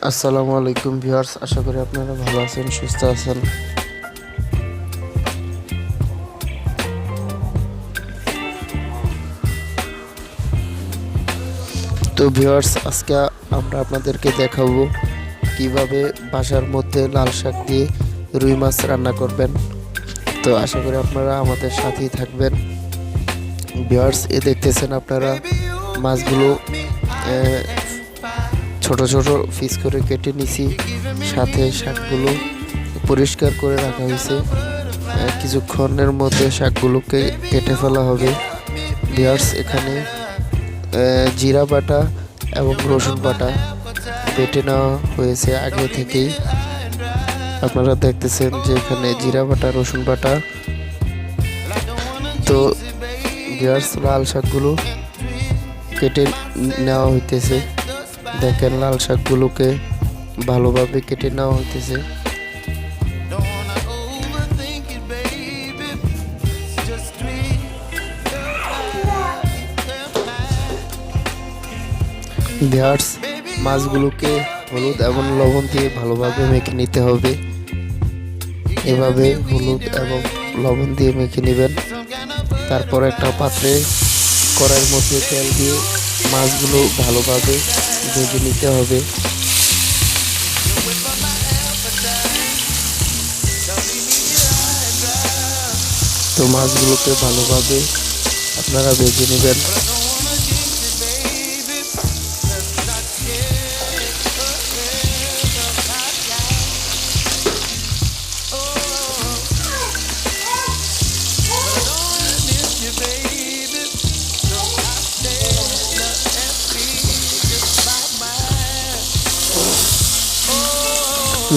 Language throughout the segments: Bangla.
আসসালামু আলাইকুম ভিউয়ার্স, আশা করি আপনারা ভালো আছেন, সুস্থ আছেন। তো ভিউয়ার্স, আজকে আমরা আপনাদেরকে দেখাবো কিভাবে বাসার মধ্যে লাল শাক দিয়ে রুই মাছ রান্না করবেন। তো আশা করি আপনারা আমাদের সাথেই থাকবেন। ভিউয়ার্স, দেখতেছেন আপনারা মাছগুলো ছোট ছোট পিস করে কেটে নিছি, সাথে শাকগুলো পরিষ্কার করে রাখা হয়েছে। কিছুক্ষণের মধ্যে শাকগুলোকে কেটে ফেলা হবে। ভিউয়ার্স, এখানে জিরা বাটা এবং রসুন বাটা বেটে নেওয়া হয়েছে আগে থেকেই। আপনারা দেখতেছেন যে এখানে জিরা বাটা, রসুন বাটা। তো ভিউয়ার্স, লাল শাকগুলো কেটে নেওয়া হইতেছে। দেখেন, লাল শাকগুলোকে ভালোভাবে কেটে নেওয়া হইতেছে। ভিউয়ার্স, মাছগুলোকে হলুদ এবং লবণ দিয়ে ভালোভাবে মেখে নিতে হবে। এভাবে হলুদ এবং লবণ দিয়ে মেখে নেবেন। তারপর একটা পাত্রে কড়াইয়ের মধ্যে তেল দিয়ে মাছগুলো ভালোভাবে ভেজে নিতে হবে। তো মাছগুলোকে ভালোভাবে আপনারা ভেজে নেবেন।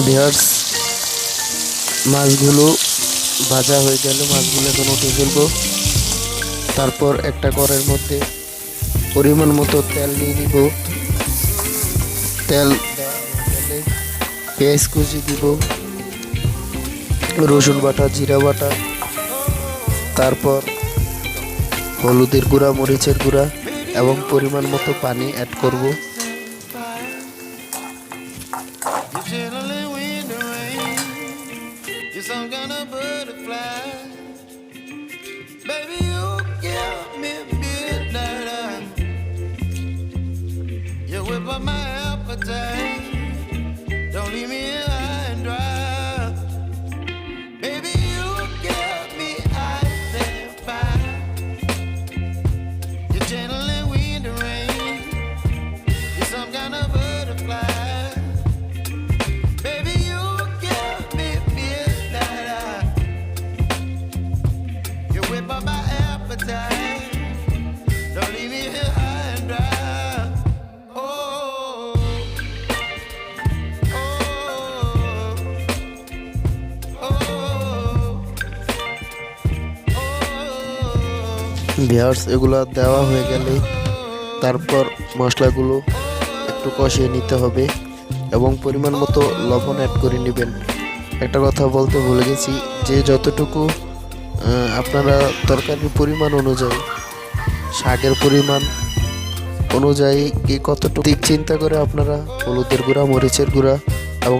ভিউয়ার্স, মাছগুলো ভাজা হয়ে গেলে মাছগুলো এখন উঠে ফেলবো। তারপর একটা কড়াইয়ের মধ্যে পরিমাণ মতো তেল নিয়ে নিব। তেল দেওয়া হয়ে গেলে পেঁয়াজ কুচি দিব, রসুন বাটা, জিরা বাটা, তারপর হলুদের গুঁড়া, মরিচের গুঁড়া এবং পরিমাণ মতো পানি অ্যাড করব। ভিউয়ার্স, এগুলো দেওয়া হয়ে গেলে তারপর মশলাগুলো একটু কষিয়ে নিতে হবে এবং পরিমাণ মতো লবণ অ্যাড করে নেবেন। একটা কথা বলতে ভুলে গেছি যে যতটুকু আপনারা তরকারির পরিমাণ অনুযায়ী, শাকের পরিমাণ অনুযায়ী কি কতটুকু চিন্তা করে আপনারা হলুদের গুঁড়া, মরিচের গুঁড়া এবং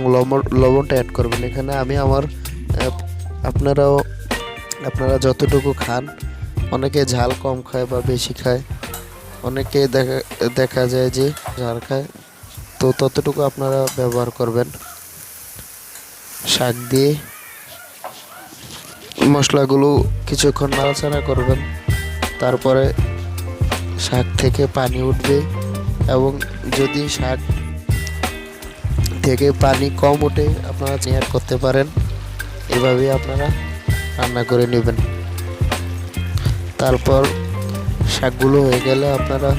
লবণটা অ্যাড করবেন। এখানে আমি আমার আপনারা যতটুকু খান, অনেকে ঝাল কম খায় বা বেশি খায়, অনেকে দেখা যায় যে ঝাল খায়, তো ততটুকু আপনারা ব্যবহার করবেন। শাক দিয়ে মশলাগুলো কিছুক্ষণ নাড়াচাড়া করবেন। তারপরে শাক থেকে পানি উঠবে এবং যদি শাক থেকে পানি কম ওঠে আপনারা অ্যাড করতে পারেন। এভাবে আপনারা রান্না করে নেবেন। তারপর শাকগুলো হয়ে গেলে আপনারা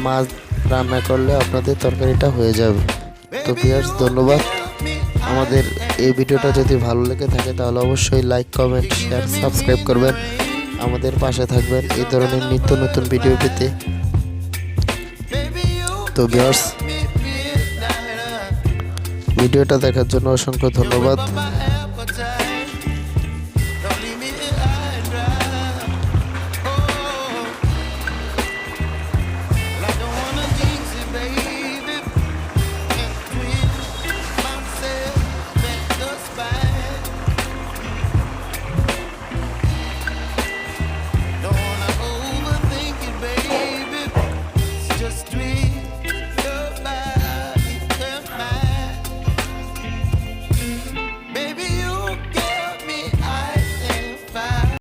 মাছ রান্না করলে আপনাদের তরকারিটা হয়ে যাবে। তো ভিউয়ার্স, ধন্যবাদ। আমাদের এই ভিডিওটা যদি ভালো লেগে থাকে তাহলে অবশ্যই লাইক, কমেন্ট, শেয়ার, সাবস্ক্রাইব করবেন। আমাদের পাশে থাকবেন এই ধরনের নিত্য নতুন ভিডিও পেতে। তো ভিউয়ার্স, ভিডিওটা দেখার জন্য অসংখ্য ধন্যবাদ।